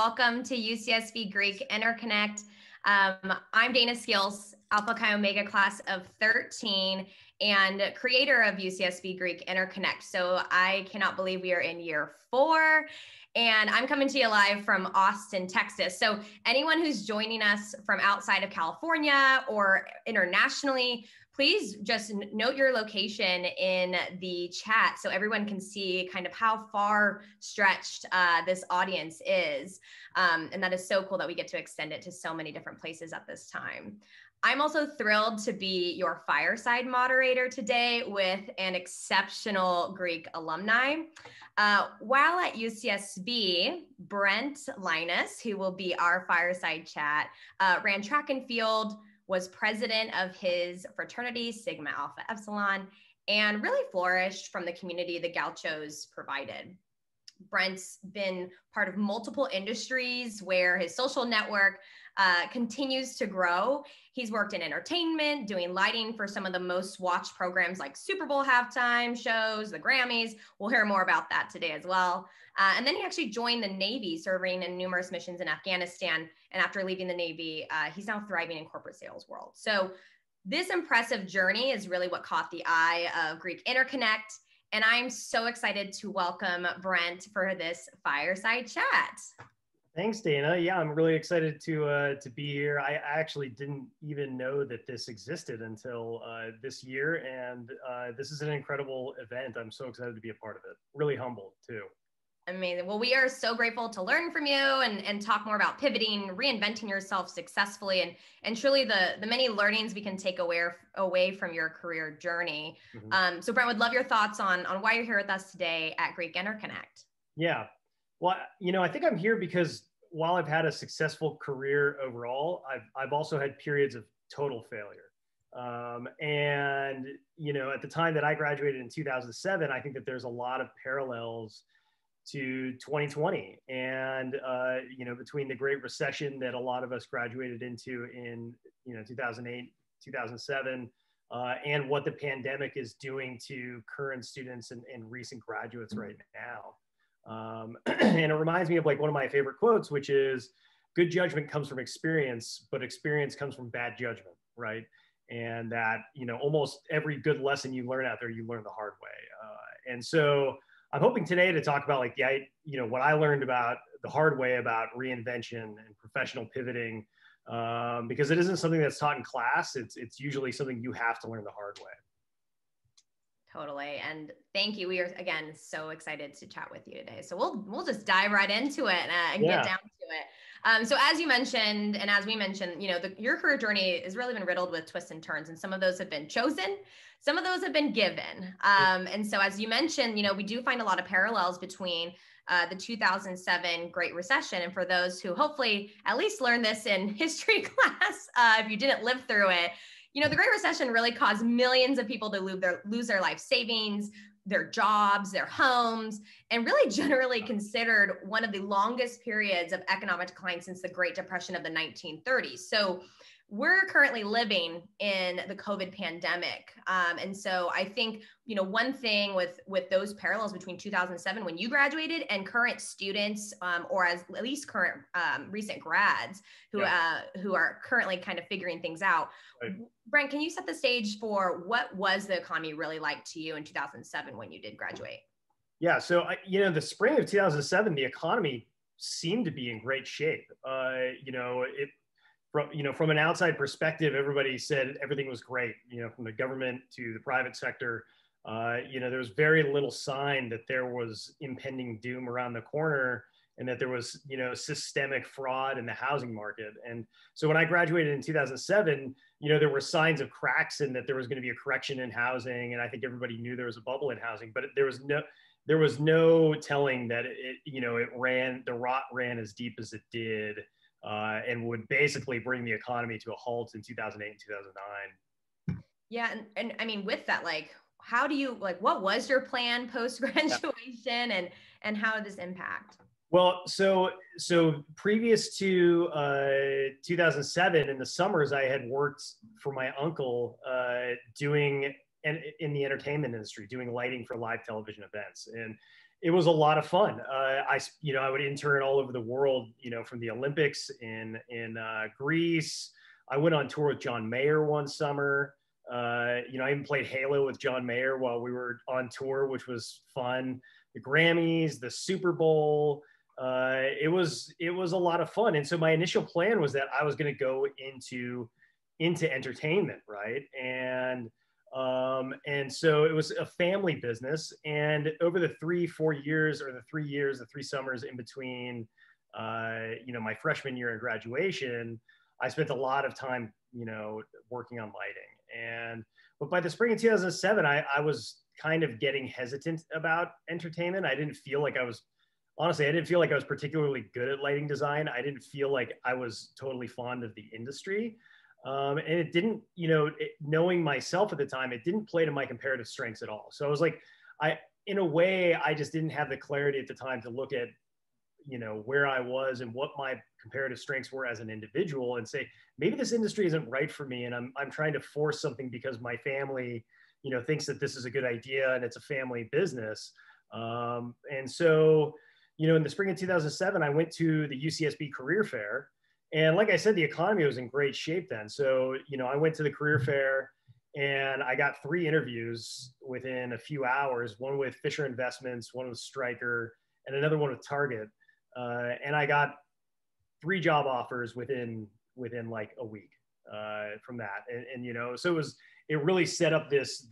welcome to UCSB Greek Interconnect. I'm Dana Skeels, Alpha Chi Omega class of 13 and creator of UCSB Greek Interconnect. So I cannot believe we are in year 4 and I'm coming to you live from Austin, Texas. So anyone who's joining us from outside of California or internationally, please just note your location in the chat so everyone can see kind of how far stretched this audience is. And that is so cool that we get to extend it to so many different places at this time. I'm also thrilled to be your Fireside moderator today with an exceptional Greek alumni. While at UCSB, Brent Linas, who will be our Fireside chat, ran track and field, was president of his fraternity, Sigma Alpha Epsilon, and really flourished from the community the Gauchos provided. Brent's been part of multiple industries where his social network continues to grow. He's worked in entertainment, doing lighting for some of the most watched programs like Super Bowl halftime shows, the Grammys. We'll hear more about that today as well. And then he actually joined the Navy, serving in numerous missions in Afghanistan. And after leaving the Navy, he's now thriving in corporate sales world. So this impressive journey is really what caught the eye of Greek Interconnect. And I'm so excited to welcome Brent for this fireside chat. Thanks, Dana. Yeah, I'm really excited to be here. I actually didn't even know that this existed until this year, and this is an incredible event. I'm so excited to be a part of it. Really humbled too. Amazing. Well, we are so grateful to learn from you and talk more about pivoting, reinventing yourself successfully, and truly the many learnings we can take away from your career journey. Mm-hmm. So Brent, would love your thoughts on why you're here with us today at Greek Interconnect. Yeah. Well, I think I'm here because while I've had a successful career overall, I've also had periods of total failure. And, at the time that I graduated in 2007, I think that there's a lot of parallels to 2020 and, between the Great Recession that a lot of us graduated into in, 2008, 2007, and what the pandemic is doing to current students and recent graduates right now. And it reminds me of like one of my favorite quotes, which is good judgment comes from experience, but experience comes from bad judgment, right? And that, almost every good lesson you learn out there, you learn the hard way. And so I'm hoping today to talk about like what I learned about the hard way about reinvention and professional pivoting, because it isn't something that's taught in class. It's usually something you have to learn the hard way. Totally. And thank you. We are, again, so excited to chat with you today. So we'll just dive right into it and get down to it. So as you mentioned, and as we mentioned, your career journey has really been riddled with twists and turns, and some of those have been chosen, some of those have been given. And so as you mentioned, we do find a lot of parallels between the 2007 Great Recession. And for those who hopefully at least learned this in history class, if you didn't live through it, the Great Recession really caused millions of people to lose their life savings, their jobs, their homes, and really generally considered one of the longest periods of economic decline since the Great Depression of the 1930s. So we're currently living in the COVID pandemic. And so I think, one thing with those parallels between 2007 when you graduated and current students, or at least current recent grads who are currently kind of figuring things out. Right. Brent, can you set the stage for what was the economy really like to you in 2007 when you did graduate? Yeah, so the spring of 2007, the economy seemed to be in great shape. From an outside perspective, everybody said everything was great, from the government to the private sector. There was very little sign that there was impending doom around the corner and that there was, systemic fraud in the housing market. And so when I graduated in 2007, there were signs of cracks and that there was going to be a correction in housing. And I think everybody knew there was a bubble in housing, but there was no telling that the rot ran as deep as it did. And would basically bring the economy to a halt in 2008 and 2009. Yeah. And I mean, with that, what was your plan post-graduation and how did this impact? Well, so previous to 2007, in the summers, I had worked for my uncle in the entertainment industry, doing lighting for live television events. It was a lot of fun. I would intern all over the world, from the Olympics in Greece. I went on tour with John Mayer one summer. I even played Halo with John Mayer while we were on tour, which was fun. The Grammys, the Super Bowl. It was a lot of fun. And so my initial plan was that I was going to go into entertainment, right? And so it was a family business. And over the 3-4 years, or the 3 summers in between, my freshman year and graduation, I spent a lot of time, working on lighting. But by the spring of 2007, I was kind of getting hesitant about entertainment. I didn't feel like I was particularly good at lighting design. I didn't feel like I was totally fond of the industry. And it didn't, knowing myself at the time, it didn't play to my comparative strengths at all. So I was like, in a way, I just didn't have the clarity at the time to look at, where I was and what my comparative strengths were as an individual, and say, maybe this industry isn't right for me. And I'm trying to force something because my family, thinks that this is a good idea and it's a family business. And so, in the spring of 2007, I went to the UCSB career fair. And like I said, the economy was in great shape then. So, I went to the career fair and I got 3 interviews within a few hours, one with Fisher Investments, one with Stryker, and another one with Target. And I got 3 job offers within like a week from that. And so it really set up this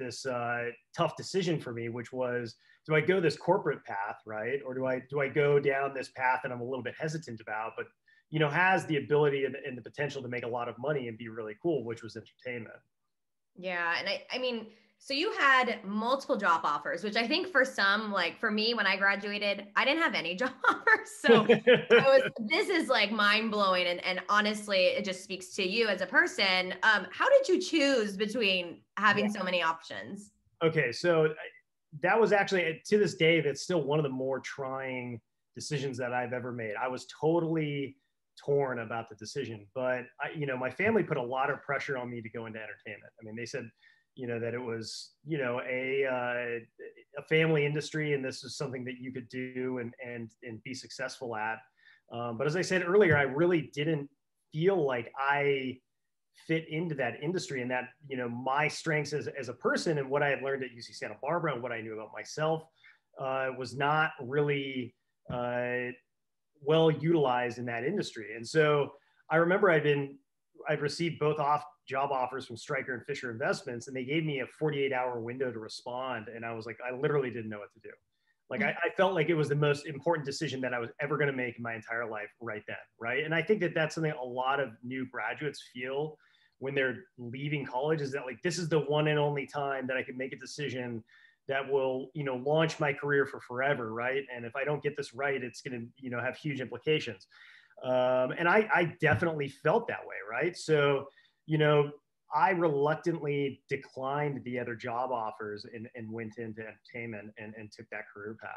tough decision for me, which was, do I go this corporate path, right? Or do I go down this path that I'm a little bit hesitant about, but has the ability and the potential to make a lot of money and be really cool, which was entertainment. Yeah. And I mean, so you had multiple job offers, which I think for some, like for me, when I graduated, I didn't have any job offers. So this is like mind blowing. And honestly, it just speaks to you as a person. How did you choose between having so many options? Okay. So that was actually, to this day, that's still one of the more trying decisions that I've ever made. I was totally torn about the decision, but my family put a lot of pressure on me to go into entertainment. I mean, they said, that it was, a family industry, and this is something that you could do and be successful at. But as I said earlier, I really didn't feel like I fit into that industry, and that, my strengths as a person and what I had learned at UC Santa Barbara and what I knew about myself was not really well utilized in that industry. And so I remember I'd received both job offers from Stryker and Fisher Investments, and they gave me a 48-hour window to respond. And I was like, I literally didn't know what to do. Like, I felt like it was the most important decision that I was ever going to make in my entire life right then. Right. And I think that that's something a lot of new graduates feel when they're leaving college, is that like, this is the one and only time that I can make a decision that will, launch my career for forever. Right. And if I don't get this right, it's going to, have huge implications. And I definitely felt that way. Right. So, I reluctantly declined the other job offers and went into entertainment and took that career path.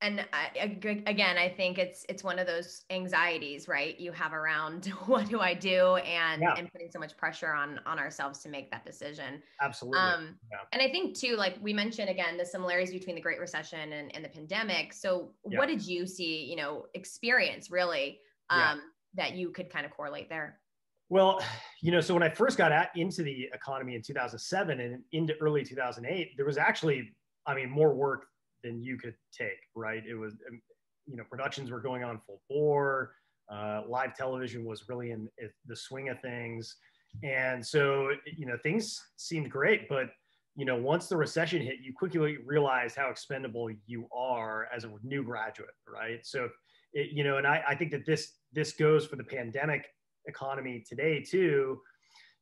And again, I think it's one of those anxieties, right? You have around what do I do, and putting so much pressure on ourselves to make that decision. Absolutely. And I think too, like we mentioned again, the similarities between the Great Recession and the pandemic. So what did you see, experience really that you could kind of correlate there? Well, so when I first got into the economy in 2007 and into early 2008, there was actually, more work than you could take, right? It was, productions were going on full bore. Live television was really in the swing of things. And so, things seemed great, but, once the recession hit, you quickly realized how expendable you are as a new graduate, right? So, and I think that this goes for the pandemic economy today too.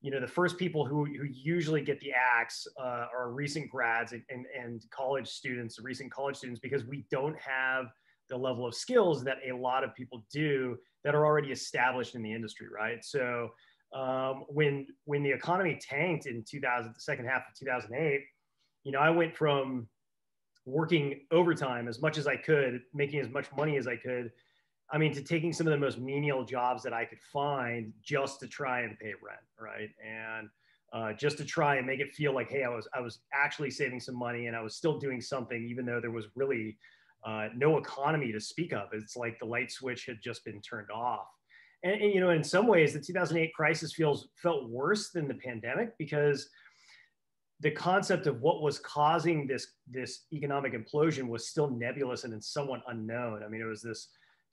The first people who usually get the axe are recent grads and college students, recent college students, because we don't have the level of skills that a lot of people do that are already established in the industry, right? So when the economy tanked in the second half of 2008, I went from working overtime as much as I could, making as much money as I could, to taking some of the most menial jobs that I could find just to try and pay rent, right? And just to try and make it feel like, hey, I was actually saving some money and I was still doing something, even though there was really no economy to speak of. It's like the light switch had just been turned off. And you know, in some ways, the 2008 crisis felt worse than the pandemic, because the concept of what was causing this economic implosion was still nebulous and somewhat unknown. I mean, it was this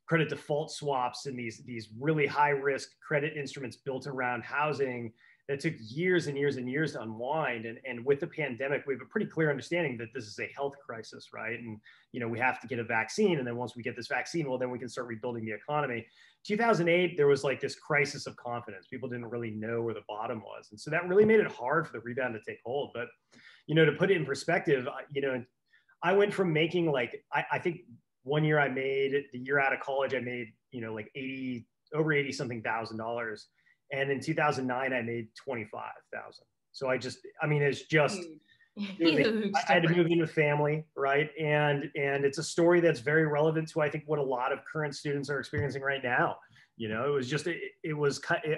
credit default swaps and these really high risk credit instruments built around housing that took years and years and years to unwind. And with the pandemic, we have a pretty clear understanding that this is a health crisis, right? And, you know, we have to get a vaccine. And then once we get this vaccine, well, then we can start rebuilding the economy. 2008, there was like this crisis of confidence. People didn't really know where the bottom was. And so that really made it hard for the rebound to take hold. But, you know, to put it in perspective, you know, I went from making like, I think one year I made, the year out of college, I made, you know, like over 80 something $1,000. And in 2009, I made 25,000. So I mean, it's just, I had to move in with family, right? And it's a story that's very relevant to, I think, what a lot of current students are experiencing right now. You know, it was just,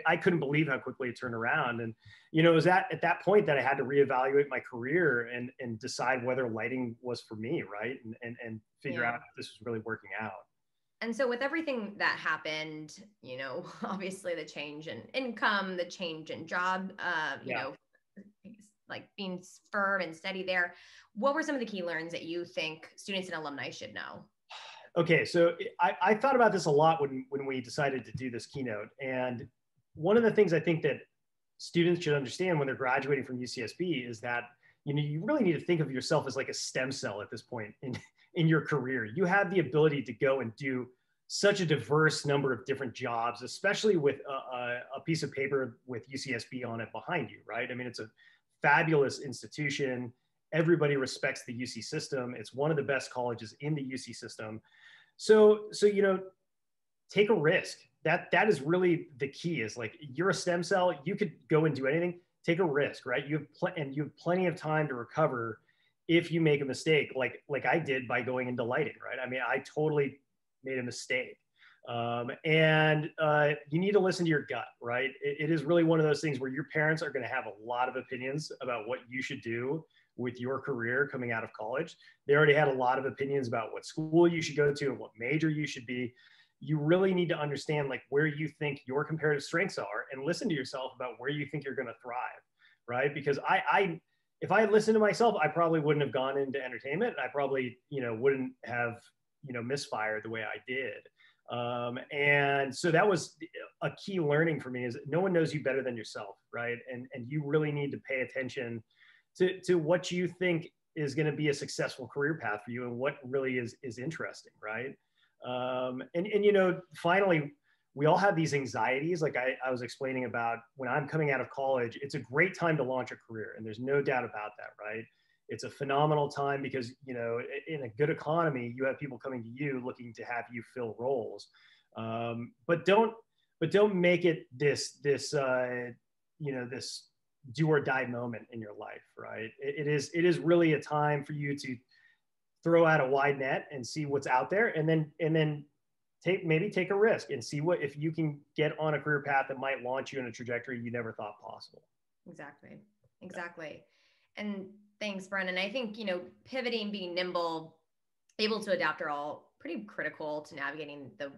I couldn't believe how quickly it turned around. And, you know, it was at that point that I had to reevaluate my career and decide whether lighting was for me, right? And figure out if this was really working out. And so with everything that happened, you know, obviously the change in income, the change in job, you know, like being firm and steady there, what were some of the key learns that you think students and alumni should know? Okay, so I thought about this a lot when we decided to do this keynote. And one of the things I think that students should understand when they're graduating from UCSB is that, you know, you really need to think of yourself as like a stem cell at this point in your career. You have the ability to go and do such a diverse number of different jobs, especially with a piece of paper with UCSB on it behind you, right? I mean, it's a fabulous institution. Everybody respects the UC system. It's one of the best colleges in the UC system. So you know, take a risk. That is really the key, is like, you're a stem cell. You could go and do anything. Take a risk, right? You have plenty of time to recover if you make a mistake, like I did by going into lighting, right? I mean, I totally made a mistake. And you need to listen to your gut, right? It is really one of those things where your parents are going to have a lot of opinions about what you should do with your career coming out of college. They already had a lot of opinions about what school you should go to and what major you should be. You really need to understand like where you think your comparative strengths are and listen to yourself about where you think you're going to thrive, right? Because if I had listened to myself, I probably wouldn't have gone into entertainment. I probably, you know, wouldn't have, you know, misfired the way I did. And so that was a key learning for me, is no one knows you better than yourself, right? And you really need to pay attention to what you think is going to be a successful career path for you and what really is interesting, right? And you know, finally, we all have these anxieties. Like I was explaining about when I'm coming out of college, it's a great time to launch a career. And there's no doubt about that, right? It's a phenomenal time because, you know, in a good economy, you have people coming to you looking to have you fill roles. But don't make it this you know, this do or die moment in your life, right? It is really a time for you to throw out a wide net and see what's out there, and then take a risk and see if you can get on a career path that might launch you in a trajectory you never thought possible. Exactly. And thanks, Brent. And I think, you know, pivoting, being nimble, able to adapt are all pretty critical to navigating the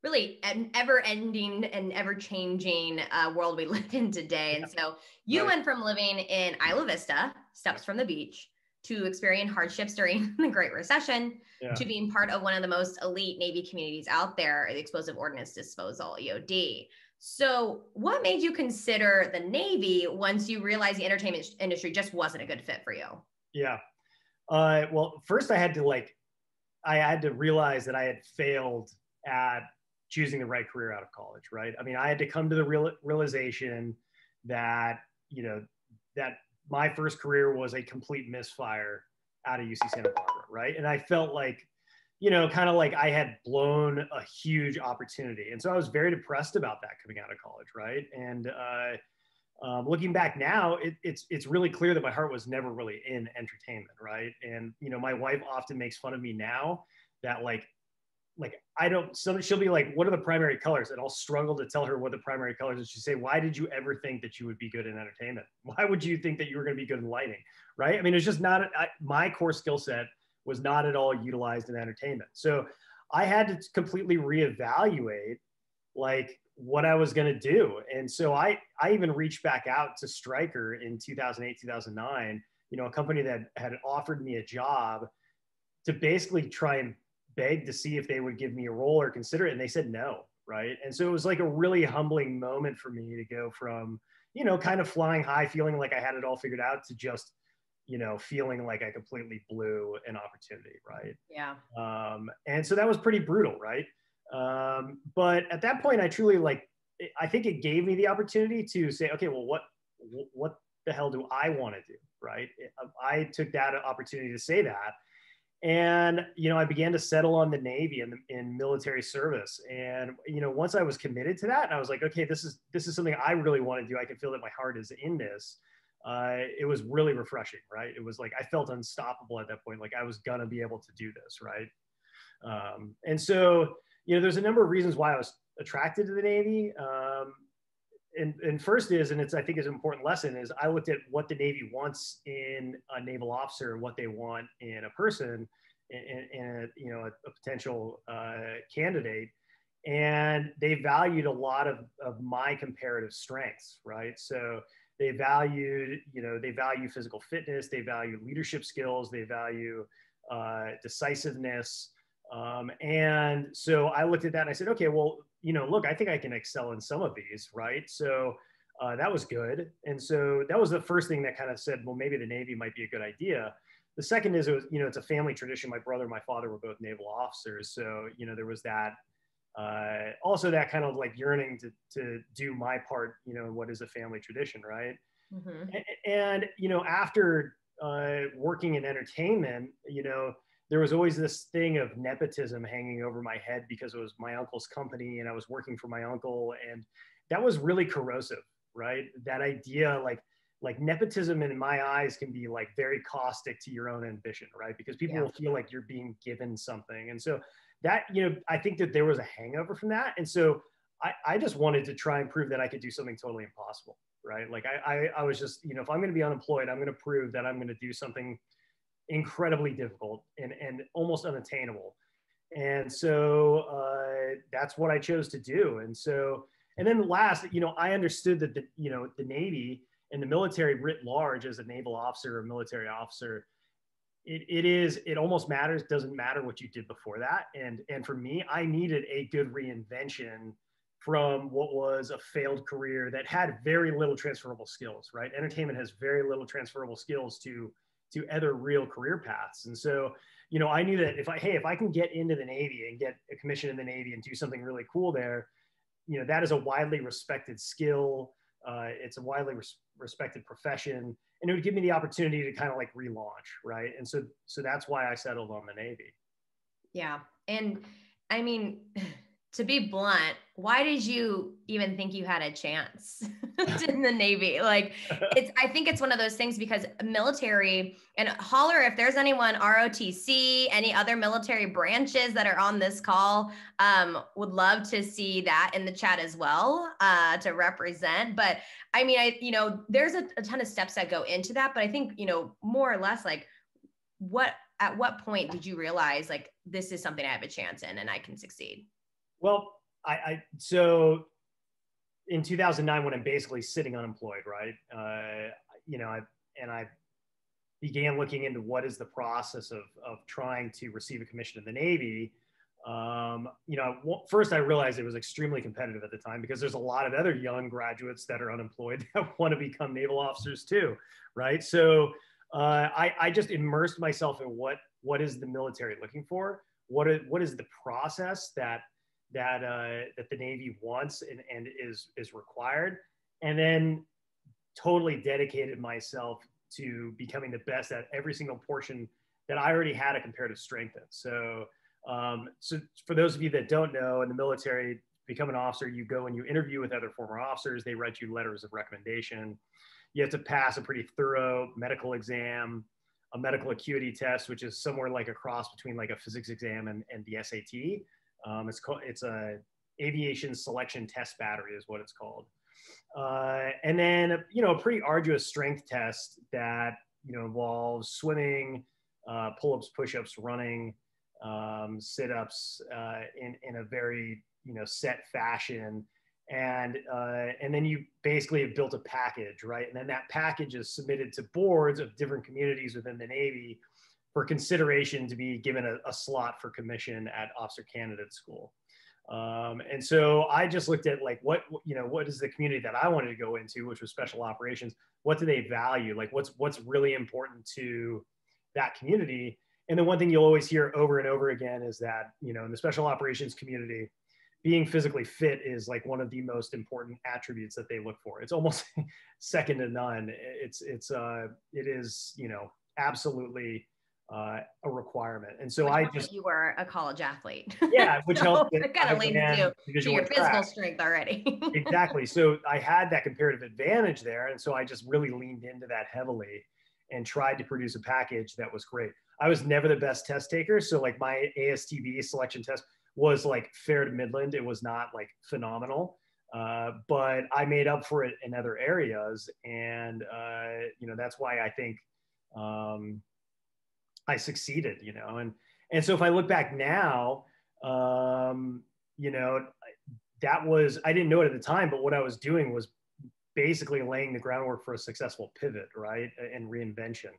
really ever-ending and ever-changing world we live in today. And so you went from living in Isla Vista, steps from the beach, to experiencing hardships during the Great Recession, to being part of one of the most elite Navy communities out there, the Explosive Ordnance Disposal, EOD. So what made you consider the Navy once you realized the entertainment industry just wasn't a good fit for you? Yeah. Well, first I had to realize that I had failed at choosing the right career out of college, right? I mean, I had to come to the realization that, you know, that my first career was a complete misfire out of UC Santa Barbara, right? And I felt like, you know, kind of like I had blown a huge opportunity. And so I was very depressed about that coming out of college, right? And looking back now, it's really clear that my heart was never really in entertainment, right? And, you know, my wife often makes fun of me now that, like, like, I don't, so she'll be like, what are the primary colors? And I'll struggle to tell her what the primary colors is. She'll say, why did you ever think that you would be good in entertainment? Why would you think that you were going to be good in lighting? Right. I mean, it's just not, my core skill set was not at all utilized in entertainment. So I had to completely reevaluate like what I was going to do. And so I even reached back out to Stryker in 2008, 2009, you know, a company that had offered me a job to basically try and beg to see if they would give me a role or consider it. And they said no. Right. And so it was like a really humbling moment for me to go from, you know, kind of flying high, feeling like I had it all figured out, to just, you know, feeling like I completely blew an opportunity. Right. Yeah. And so that was pretty brutal. Right. But at that point, I truly I think it gave me the opportunity to say, okay, well, what the hell do I want to do? Right. I took that opportunity to say that. And, you know, I began to settle on the Navy and in military service. And, you know, once I was committed to that, and I was like, okay, this is something I really want to do. I can feel that my heart is in this. It was really refreshing, right? It was like, I felt unstoppable at that point. Like I was going to be able to do this. Right. And so, you know, there's a number of reasons why I was attracted to the Navy. And first is, and it's, I think is an important lesson, is I looked at what the Navy wants in a naval officer and what they want in a person, and you know, a potential candidate. And they valued a lot of my comparative strengths, right? So they valued, you know, they value physical fitness, they value leadership skills, they value decisiveness. And so I looked at that and I said, okay, well, you know, look, I think I can excel in some of these, right? So that was good. And so that was the first thing that kind of said, well, maybe the Navy might be a good idea. The second is, it was, you know, it's a family tradition. My brother and my father were both naval officers. So, you know, there was that, also that kind of like yearning to do my part, you know, in what is a family tradition, right? Mm-hmm. And, you know, after working in entertainment, you know, there was always this thing of nepotism hanging over my head because it was my uncle's company and I was working for my uncle. And that was really corrosive, right? That idea, like nepotism in my eyes can be like very caustic to your own ambition, right? Because people will feel like you're being given something. And so that, you know, I think that there was a hangover from that. And so I just wanted to try and prove that I could do something totally impossible, right? Like I was just, you know, if I'm going to be unemployed, I'm going to prove that I'm going to do something incredibly difficult and almost unattainable. And so that's what I chose to do. And so, and then last, you know, I understood that you know, the Navy and the military writ large, as a naval officer or military officer, it almost matters, doesn't matter what you did before that. And for me, I needed a good reinvention from what was a failed career that had very little transferable skills, right? Entertainment has very little transferable skills to other real career paths. And so, you know, I knew that if I can get into the Navy and get a commission in the Navy and do something really cool there, you know, that is a widely respected skill. It's a widely respected profession, and it would give me the opportunity to kind of like relaunch, right? And so that's why I settled on the Navy. Yeah. And I mean, to be blunt, why did you even think you had a chance in the Navy? Like, I think it's one of those things, because military, and holler if there's anyone ROTC, any other military branches that are on this call, would love to see that in the chat as well, to represent. But I mean, you know, there's a ton of steps that go into that, but I think, you know, more or less like at what point did you realize like, this is something I have a chance in and I can succeed? Well, so in 2009, when I'm basically sitting unemployed, right? You know, I began looking into what is the process of trying to receive a commission in the Navy. You know, first I realized it was extremely competitive at the time, because there's a lot of other young graduates that are unemployed that want to become naval officers too, right? So I just immersed myself in what is the military looking for? What is the process that the Navy wants and is required, and then totally dedicated myself to becoming the best at every single portion that I already had a comparative strength in. So, so for those of you that don't know, in the military, become an officer, you go and you interview with other former officers. They write you letters of recommendation. You have to pass a pretty thorough medical exam, a medical acuity test, which is somewhere like a cross between like a physics exam and the SAT. It's a aviation selection test battery is what it's called. And then, a pretty arduous strength test that, involves swimming, pull-ups, push-ups, running, sit-ups in a very, set fashion. And then you basically have built a package, right? And then that package is submitted to boards of different communities within the Navy for consideration to be given a slot for commission at Officer Candidate School. And so I just looked at like, what is the community that I wanted to go into, which was special operations. What do they value? Like what's really important to that community? And the one thing you'll always hear over and over again is that, in the special operations community, being physically fit is like one of the most important attributes that they look for. It's almost second to none. It is, absolutely a requirement. And so you were a college athlete. Yeah, which helped. It kind of leads to your physical strength already. Exactly. So I had that comparative advantage there. And so I just really leaned into that heavily and tried to produce a package that was great. I was never the best test taker. So like my ASTB selection test was like fair to Midland. It was not like phenomenal, but I made up for it in other areas. And, that's why I think I succeeded, and so if I look back now, that was, I didn't know it at the time, but what I was doing was basically laying the groundwork for a successful pivot, right? And reinvention.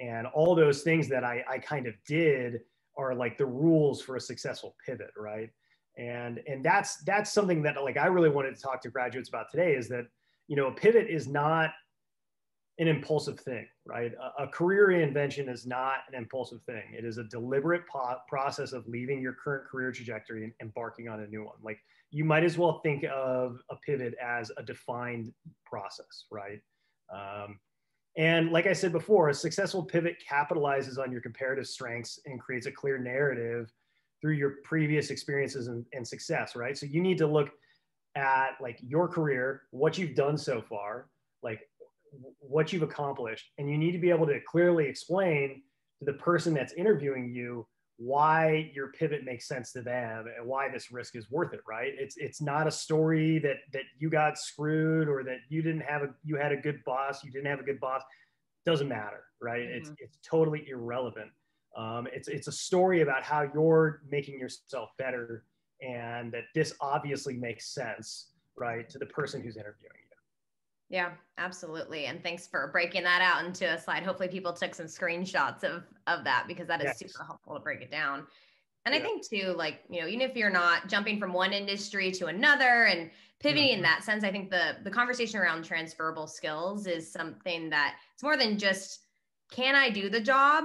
And all those things that I kind of did are like the rules for a successful pivot, right? And that's something that like I really wanted to talk to graduates about today is that, a pivot is not an impulsive thing, right? A career reinvention is not an impulsive thing. It is a deliberate process of leaving your current career trajectory and embarking on a new one. Like you might as well think of a pivot as a defined process, right? And like I said before, a successful pivot capitalizes on your comparative strengths and creates a clear narrative through your previous experiences and success, right? So you need to look at like your career, what you've done so far, like what you've accomplished, and you need to be able to clearly explain to the person that's interviewing you why your pivot makes sense to them and why this risk is worth it, right? It's not a story that you got screwed or that you had a good boss, you didn't have a good boss. Doesn't matter, right? Mm-hmm. It's totally irrelevant. It's a story about how you're making yourself better, and that this obviously makes sense, right, to the person who's interviewing you. Yeah, absolutely. And thanks for breaking that out into a slide. Hopefully people took some screenshots of that, because that is super helpful to break it down. And I think too, like, even if you're not jumping from one industry to another and pivoting in that sense, I think the conversation around transferable skills is something that it's more than just, can I do the job?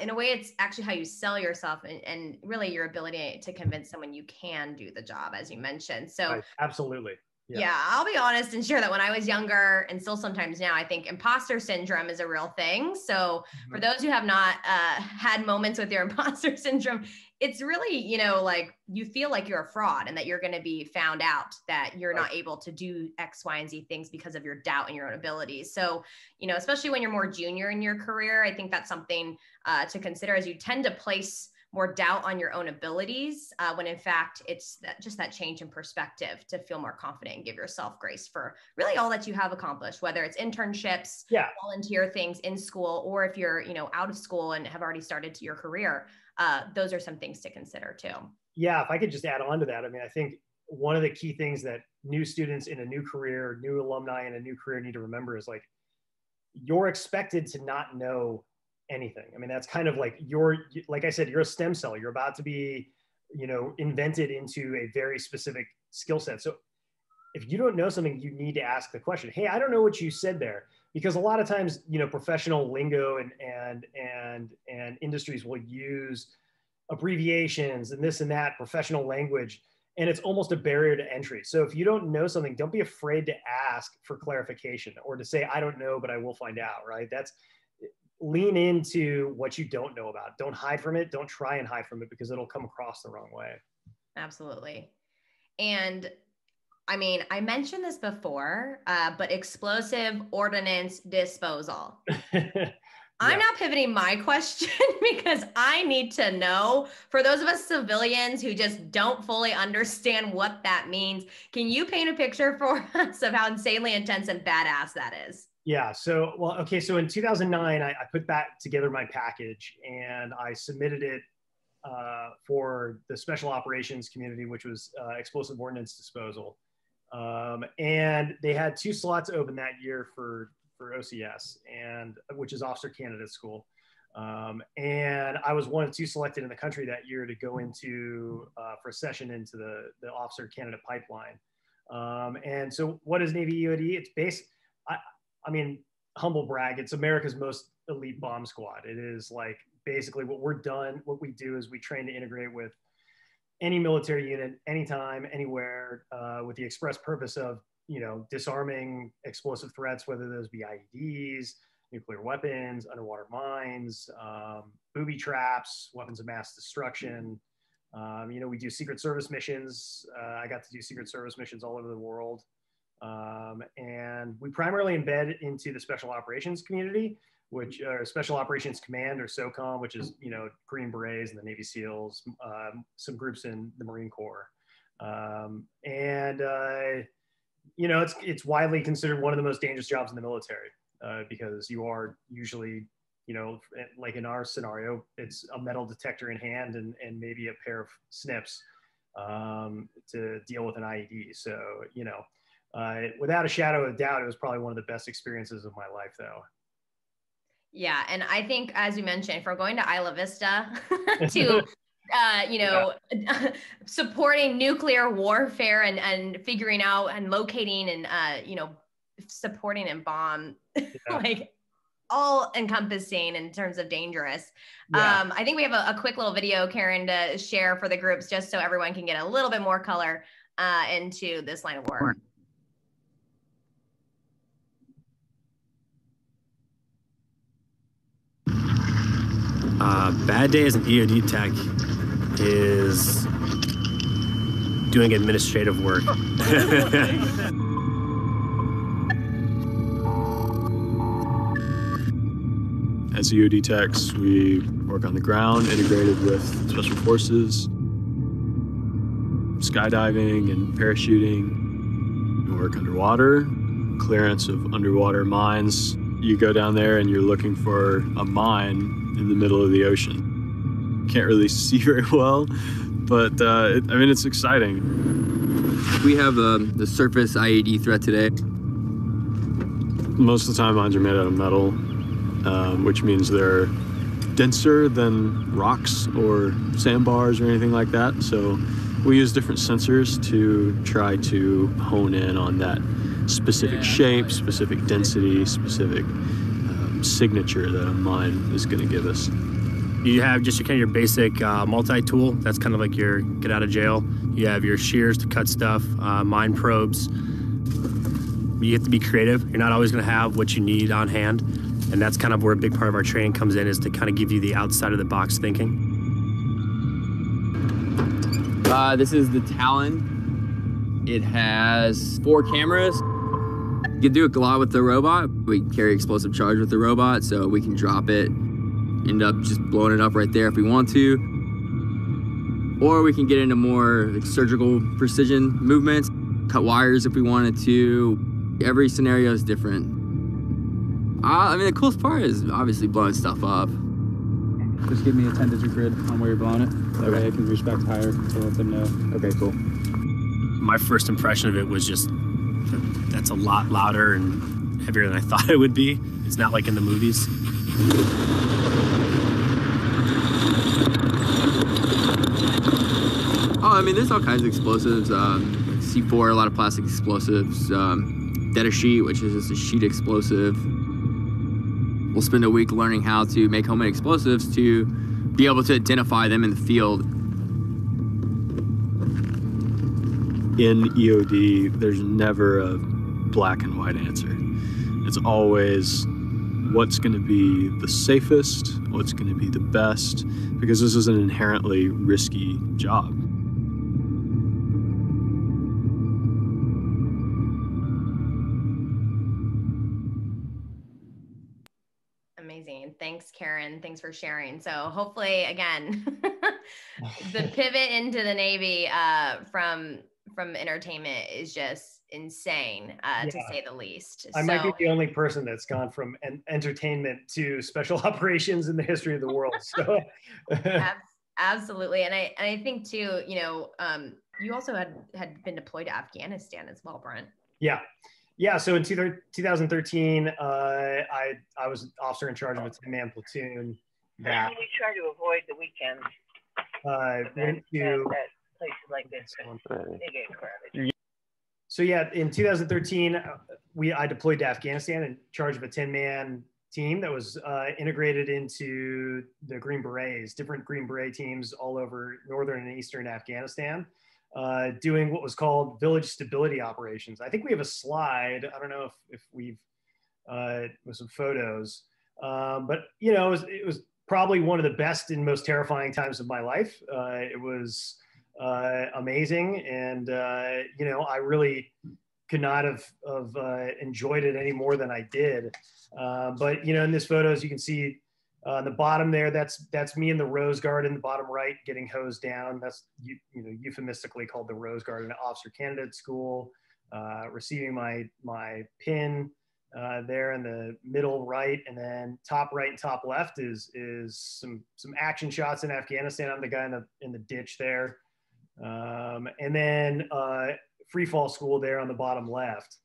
In a way, it's actually how you sell yourself and really your ability to convince someone you can do the job, as you mentioned. So right. Absolutely. Yeah, I'll be honest and share that when I was younger, and still sometimes now, I think imposter syndrome is a real thing. So for those who have not had moments with your imposter syndrome, it's really, like you feel like you're a fraud and that you're going to be found out, that you're not able to do X, Y, and Z things because of your doubt in your own abilities. So, especially when you're more junior in your career, I think that's something to consider, as you tend to place more doubt on your own abilities, when in fact it's just that change in perspective to feel more confident and give yourself grace for really all that you have accomplished, whether it's internships, volunteer things in school, or if you're out of school and have already started your career. Those are some things to consider too. Yeah, if I could just add on to that, I mean, I think one of the key things that new students in a new career, new alumni in a new career need to remember is like, you're expected to not know anything. I mean, that's kind of like like I said, you're a stem cell. You're about to be, invented into a very specific skill set. So if you don't know something, you need to ask the question, hey, I don't know what you said there. Because a lot of times, professional lingo and industries will use abbreviations and this and that professional language, and it's almost a barrier to entry. So if you don't know something, don't be afraid to ask for clarification or to say, I don't know, but I will find out, right? Lean into what you don't know about. Don't hide from it. Don't try and hide from it, because it'll come across the wrong way. Absolutely. And I mean, I mentioned this before, but explosive ordnance disposal. I'm now pivoting my question because I need to know, for those of us civilians who just don't fully understand what that means, can you paint a picture for us of how insanely intense and badass that is? Yeah. So, well, okay. So in 2009, I put that together my package and I submitted it for the special operations community, which was explosive ordnance disposal. And they had 2 slots open that year for OCS, and which is Officer Candidate School. And I was one of 2 selected in the country that year to go into for a session into the officer candidate pipeline. And so what is Navy Eod? It's based, I mean, humble brag, it's America's most elite bomb squad. It is like basically what we do is we train to integrate with any military unit, anytime, anywhere, with the express purpose of, disarming explosive threats, whether those be IEDs, nuclear weapons, underwater mines, booby traps, weapons of mass destruction. We do Secret Service missions. I got to do Secret Service missions all over the world. And we primarily embed into the Special Operations community, which are Special Operations Command, or SOCOM, which is, Green Berets and the Navy SEALs, some groups in the Marine Corps. It's widely considered one of the most dangerous jobs in the military, because you are usually, like in our scenario, it's a metal detector in hand and maybe a pair of snips to deal with an IED. So, without a shadow of a doubt, it was probably one of the best experiences of my life, though. Yeah. And I think, as you mentioned, from going to Isla Vista to, supporting nuclear warfare and figuring out and locating and, supporting and bomb, like all encompassing in terms of dangerous. Yeah. I think we have a quick little video, Karen, to share for the groups, just so everyone can get a little bit more color into this line of work. Bad day as an EOD tech is doing administrative work. As EOD techs, we work on the ground, integrated with special forces, skydiving and parachuting. We work underwater, clearance of underwater mines. You go down there and you're looking for a mine in the middle of the ocean. Can't really see very well, but it's exciting. We have the surface IED threat today. Most of the time mines are made out of metal, which means they're denser than rocks or sandbars or anything like that. So we use different sensors to try to hone in on that specific shape, specific density, specific signature that a mine is going to give us. You have just your basic multi-tool. That's kind of like your get out of jail. You have your shears to cut stuff, mine probes. You have to be creative. You're not always going to have what you need on hand. And that's kind of where a big part of our training comes in, is to kind of give you the outside of the box thinking. This is the Talon. It has 4 cameras. You can do a lot with the robot. We carry explosive charge with the robot, so we can drop it, end up just blowing it up right there if we want to. Or we can get into more surgical precision movements, cut wires if we wanted to. Every scenario is different. The coolest part is obviously blowing stuff up. Just give me a 10-digit grid on where you're blowing it. That way I can respect higher to let them know. Okay, cool. My first impression of it was just, that's a lot louder and heavier than I thought it would be. It's not like in the movies. There's all kinds of explosives. C4, a lot of plastic explosives. Data sheet, which is just a sheet explosive. We'll spend a week learning how to make homemade explosives to be able to identify them in the field. In EOD, there's never a black and white answer. It's always what's going to be the safest, what's going to be the best, because this is an inherently risky job. Amazing. Absolutely. Thanks, Karen. Thanks for sharing. So hopefully, again, the pivot into the Navy from entertainment is just insane, to say the least. I might be the only person that's gone from entertainment to special operations in the history of the world. So absolutely. And I think too, you also had been deployed to Afghanistan as well, Brent. Yeah. So in 2013, I was officer in charge of a 10-man platoon. That we try to avoid the weekends. Went to places like this. They get crowded. So yeah, in 2013, I deployed to Afghanistan in charge of a 10-man team that was integrated into the Green Berets, different Green Beret teams all over northern and eastern Afghanistan, doing what was called village stability operations. I think we have a slide. I don't know if we've with some photos, but it was probably one of the best and most terrifying times of my life. It was amazing, and I really could not have enjoyed it any more than I did. But in this photos, you can see on the bottom there, that's me in the Rose Garden, the bottom right, getting hosed down. That's euphemistically called the Rose Garden Officer Candidate School. Receiving my pin there in the middle right, and then top right and top left is some action shots in Afghanistan. I'm the guy in the ditch there. And then free fall school there on the bottom left.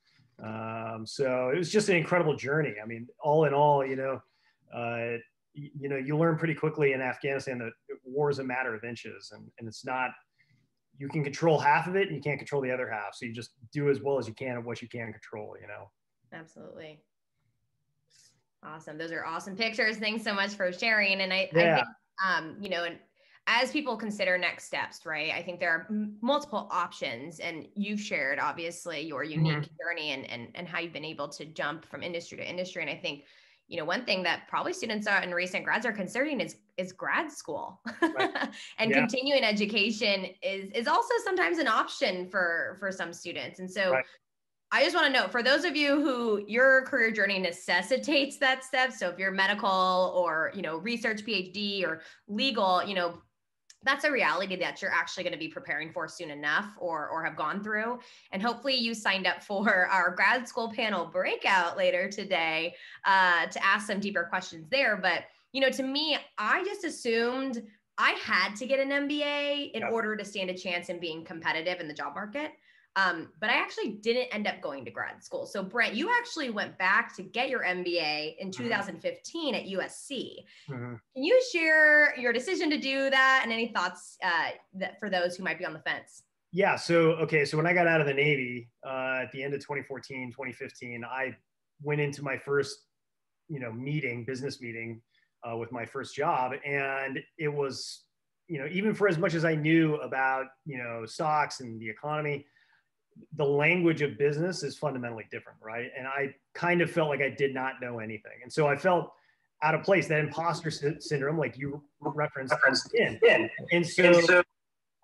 So it was just an incredible journey. I mean, all in all, you learn pretty quickly in Afghanistan that war is a matter of inches, and it's not, you can control half of it and you can't control the other half. So you just do as well as you can of what you can control, Absolutely. Awesome. Those are awesome pictures. Thanks so much for sharing. And I think, and as people consider next steps, right, I think there are multiple options, and you've shared obviously your unique journey and how you've been able to jump from industry to industry. And I think, one thing that probably students and recent grads are considering is grad school. Right. And continuing education is also sometimes an option for some students. And so I just want to know, for those of you who your career journey necessitates that step, so if you're medical or, research PhD or legal, that's a reality that you're actually going to be preparing for soon enough or have gone through. And hopefully you signed up for our grad school panel breakout later today to ask some deeper questions there. But, to me, I just assumed I had to get an MBA in order to stand a chance in being competitive in the job market. But I actually didn't end up going to grad school. So Brent, you actually went back to get your MBA in 2015 at USC. Can you share your decision to do that and any thoughts that for those who might be on the fence? Yeah. So when I got out of the Navy at the end of 2014, 2015, I went into my first, business meeting with my first job. And it was, even for as much as I knew about, stocks and the economy, the language of business is fundamentally different, right? And I kind of felt like I did not know anything. And so I felt out of place, that imposter syndrome, like you referenced, in. And so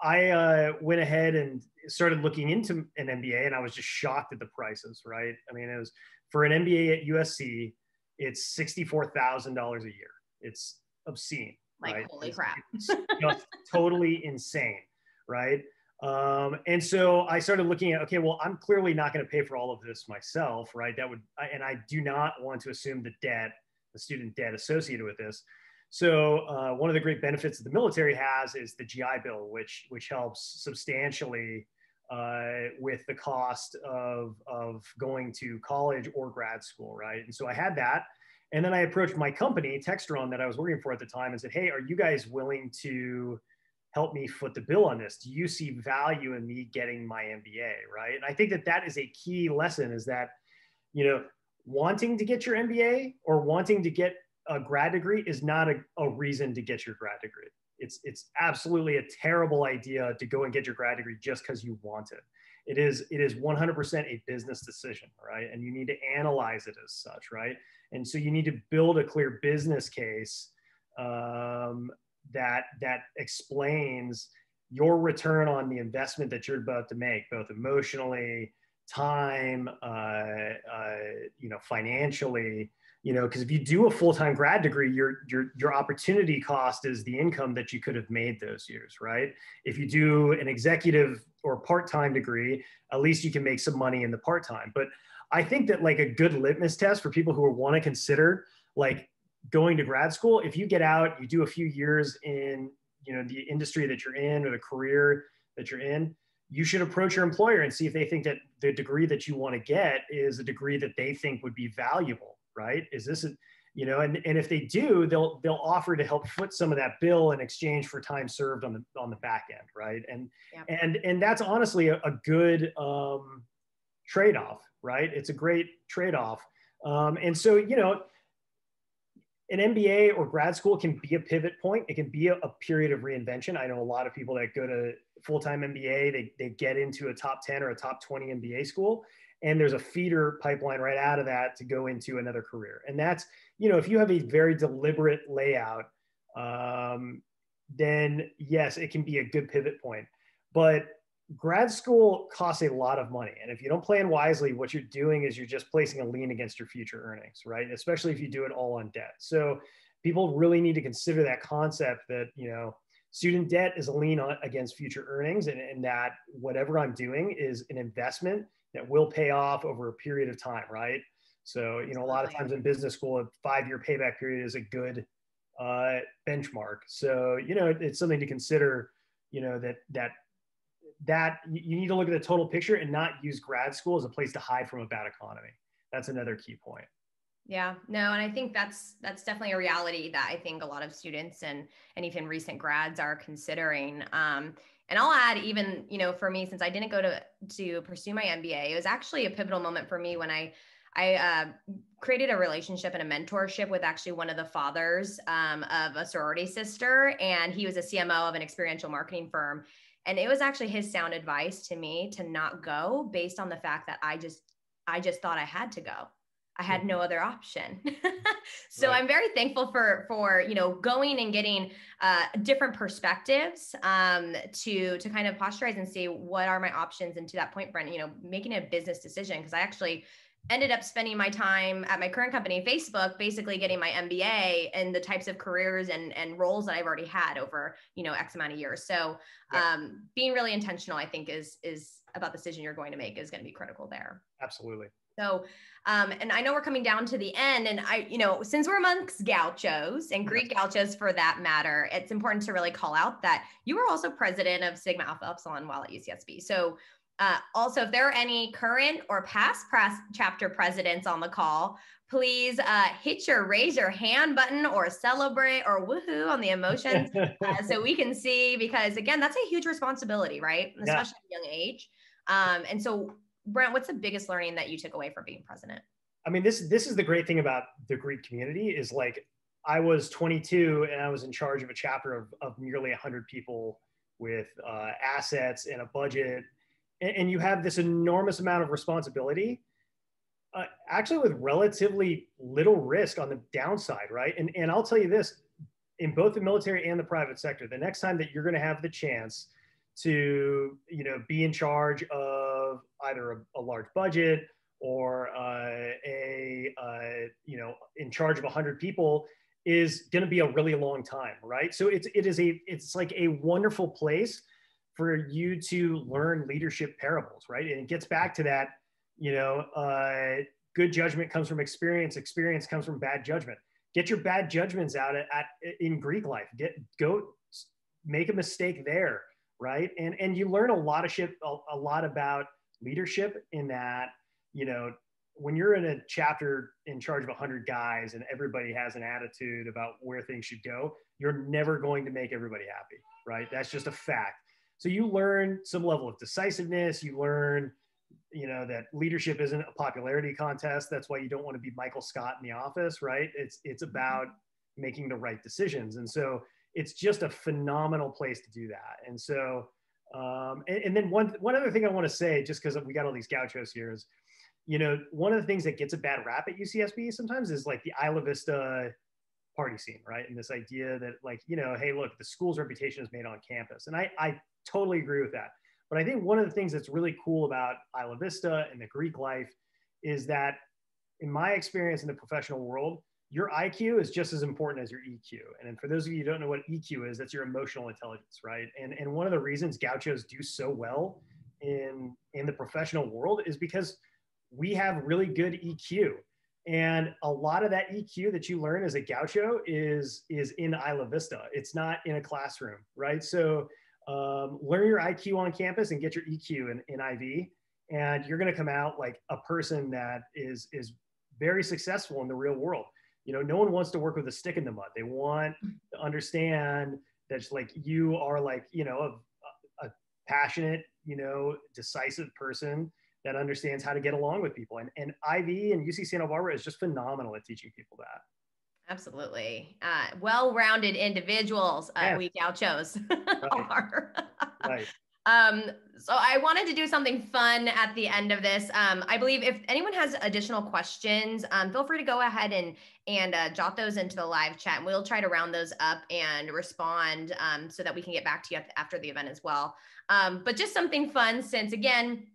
I went ahead and started looking into an MBA, and I was just shocked at the prices, right? I mean, it was for an MBA at USC, it's $64,000 a year. It's obscene. Like, right? Holy crap. It's just totally insane, right? And so I started looking at, okay, well, I'm clearly not going to pay for all of this myself, right? And I do not want to assume the student debt associated with this. So one of the great benefits that the military has is the GI Bill, which helps substantially with the cost of going to college or grad school, right? And so I had that. And then I approached my company, Textron, that I was working for at the time, and said, hey, are you guys willing to help me foot the bill on this? Do you see value in me getting my MBA, right? And I think that is a key lesson, is that, wanting to get your MBA or wanting to get a grad degree is not a reason to get your grad degree. It's absolutely a terrible idea to go and get your grad degree just because you want it. It is 100% a business decision, right? And you need to analyze it as such, right? And so you need to build a clear business case that explains your return on the investment that you're about to make, both emotionally, time, financially, because if you do a full-time grad degree, your opportunity cost is the income that you could have made those years, right? If you do an executive or part-time degree, at least you can make some money in the part-time. But I think that like a good litmus test for people who want to consider like going to grad school, if you get out, you do a few years in, the industry that you're in or the career that you're in, you should approach your employer and see if they think that the degree that you want to get is a degree that they think would be valuable, right? Is this, and if they do, they'll offer to help foot some of that bill in exchange for time served on the back end, right? And that's honestly a good trade-off, right? It's a great trade-off. And so, an MBA or grad school can be a pivot point. It can be a period of reinvention. I know a lot of people that go to full-time MBA, they get into a top 10 or a top 20 MBA school, and there's a feeder pipeline right out of that to go into another career. And that's, if you have a very deliberate layout, then yes, it can be a good pivot point. But grad school costs a lot of money. And if you don't plan wisely, what you're doing is you're just placing a lien against your future earnings, right? Especially if you do it all on debt. So people really need to consider that concept that, student debt is a lien against future earnings, and that whatever I'm doing is an investment that will pay off over a period of time, right? So, a lot of times in business school, a 5-year payback period is a good benchmark. So, it's something to consider, that you need to look at the total picture and not use grad school as a place to hide from a bad economy. That's another key point. Yeah, no, and I think that's definitely a reality that I think a lot of students and even recent grads are considering. And I'll add, even, for me, since I didn't go to pursue my MBA, it was actually a pivotal moment for me when I created a relationship and a mentorship with actually one of the fathers of a sorority sister, and he was a CMO of an experiential marketing firm. And it was actually his sound advice to me to not go based on the fact that I just thought I had to go. I had no other option. So right. I'm very thankful for going and getting different perspectives to kind of posturize and see what are my options. And to that point, Brent, making a business decision, because I actually ended up spending my time at my current company, Facebook, basically getting my MBA and the types of careers and roles that I've already had over, X amount of years. So being really intentional, I think is about the decision you're going to make is going to be critical there. Absolutely. So, and I know we're coming down to the end, and since we're amongst gauchos and Greek gauchos for that matter, it's important to really call out that you were also president of Sigma Alpha Epsilon while at UCSB. So also, if there are any current or past chapter presidents on the call, please raise your hand button or celebrate or woohoo on the emotions so we can see, because again, that's a huge responsibility, right? Especially at a young age. And so, Brent, what's the biggest learning that you took away from being president? I mean, this is the great thing about the Greek community is, like, I was 22 and I was in charge of a chapter of nearly 100 people with assets and a budget. And you have this enormous amount of responsibility, actually with relatively little risk on the downside, right? And I'll tell you this, in both the military and the private sector, the next time that you're going to have the chance to, be in charge of either a large budget or in charge of 100 people is going to be a really long time, right? So it's like a wonderful place for you to learn leadership parables, right? And it gets back to that, good judgment comes from experience. Experience comes from bad judgment. Get your bad judgments out in Greek life. Go make a mistake there, right? And you learn a lot about leadership in that, when you're in a chapter in charge of 100 guys and everybody has an attitude about where things should go, you're never going to make everybody happy, right? That's just a fact. So you learn some level of decisiveness. You learn, that leadership isn't a popularity contest. That's why you don't want to be Michael Scott in the office, right? It's about making the right decisions. And so it's just a phenomenal place to do that. And so, and then one other thing I want to say, just because we got all these gauchos here, is, one of the things that gets a bad rap at UCSB sometimes is like the Isla Vista party scene, right? And this idea that, like, hey, look, the school's reputation is made on campus. And I totally agree with that. But I think one of the things that's really cool about Isla Vista and the Greek life is that, in my experience in the professional world, your IQ is just as important as your EQ. And for those of you who don't know what EQ is, that's your emotional intelligence, right? And one of the reasons gauchos do so well in the professional world is because we have really good EQ. And a lot of that EQ that you learn as a gaucho is in Isla Vista. It's not in a classroom, right? So learn your IQ on campus and get your EQ in IV. And you're going to come out like a person that is very successful in the real world. You know, no one wants to work with a stick in the mud. They want to understand that like you are like, you know, a passionate, you know, decisive person that understands how to get along with people. And IV and UC Santa Barbara is just phenomenal at teaching people that. Absolutely. Well-rounded individuals, Yes. we gauchos Right. are. Right. So I wanted to do something fun at the end of this. I believe if anyone has additional questions, feel free to go ahead and jot those into the live chat, and we'll try to round those up and respond so that we can get back to you after the event as well. But just something fun, since again,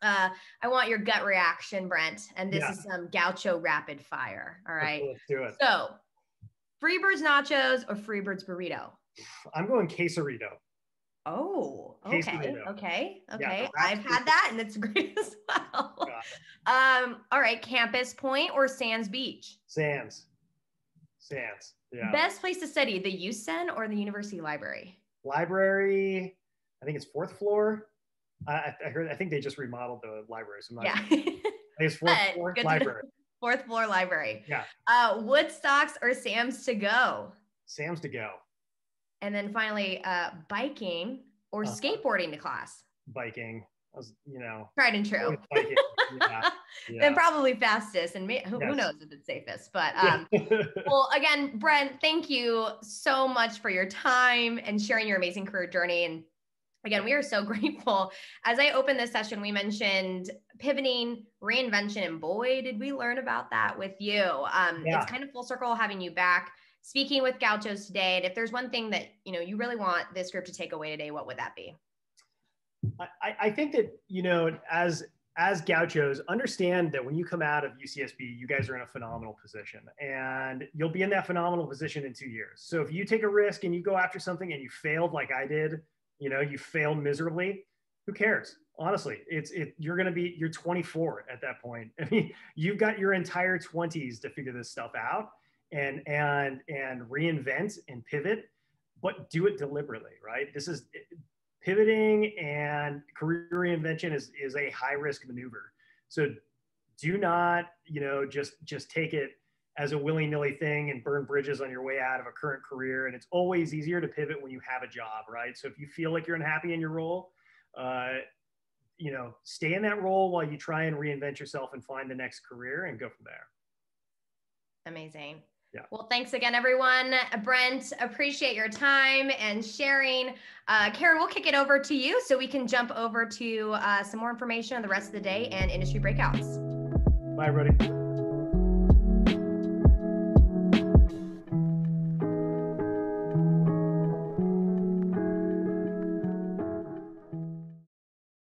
I want your gut reaction, Brent, and this is some gaucho rapid fire. All right. Let's do it. So Freebird's nachos or Freebird's burrito? I'm going quesarito. Oh, okay. Quesarito. Okay. Yeah, I've had that and it's great as well. All right. Campus Point or Sands Beach? Sands. Yeah. Best place to study, the USEN or the University Library? Library, I think it's 4th floor. I think they just remodeled the library. So I'm not sure. I think it's 4th floor library. 4th floor library. Yeah. Woodstocks or Sam's to go? Sam's to go. And then finally, biking or skateboarding to class? Biking. I was, you know. Tried and true. Biking. Yeah. Then probably fastest, and who knows if it's safest. But well, again, Brent, thank you so much for your time and sharing your amazing career journey. And again, we are so grateful. As I opened this session, we mentioned pivoting, reinvention, and boy, did we learn about that with you. It's kind of full circle having you back, speaking with gauchos today. And if there's one thing that, you know, you really want this group to take away today, what would that be? I think that, you know, as gauchos, understand that when you come out of UCSB, you guys are in a phenomenal position, and you'll be in that phenomenal position in 2 years. So if you take a risk and you go after something and you failed like I did, you know, you failed miserably, who cares? Honestly, you're 24 at that point. I mean, you've got your entire 20s to figure this stuff out and reinvent and pivot, but do it deliberately, right? Pivoting and career reinvention is a high risk maneuver. So do not, you know, just take it as a willy-nilly thing and burn bridges on your way out of a current career. And it's always easier to pivot when you have a job, right? So if you feel like you're unhappy in your role, you know, stay in that role while you try and reinvent yourself and find the next career and go from there. Amazing. Yeah. Well, thanks again, everyone. Brent, appreciate your time and sharing. Karen, we'll kick it over to you so we can jump over to some more information on the rest of the day and industry breakouts. Bye, everybody.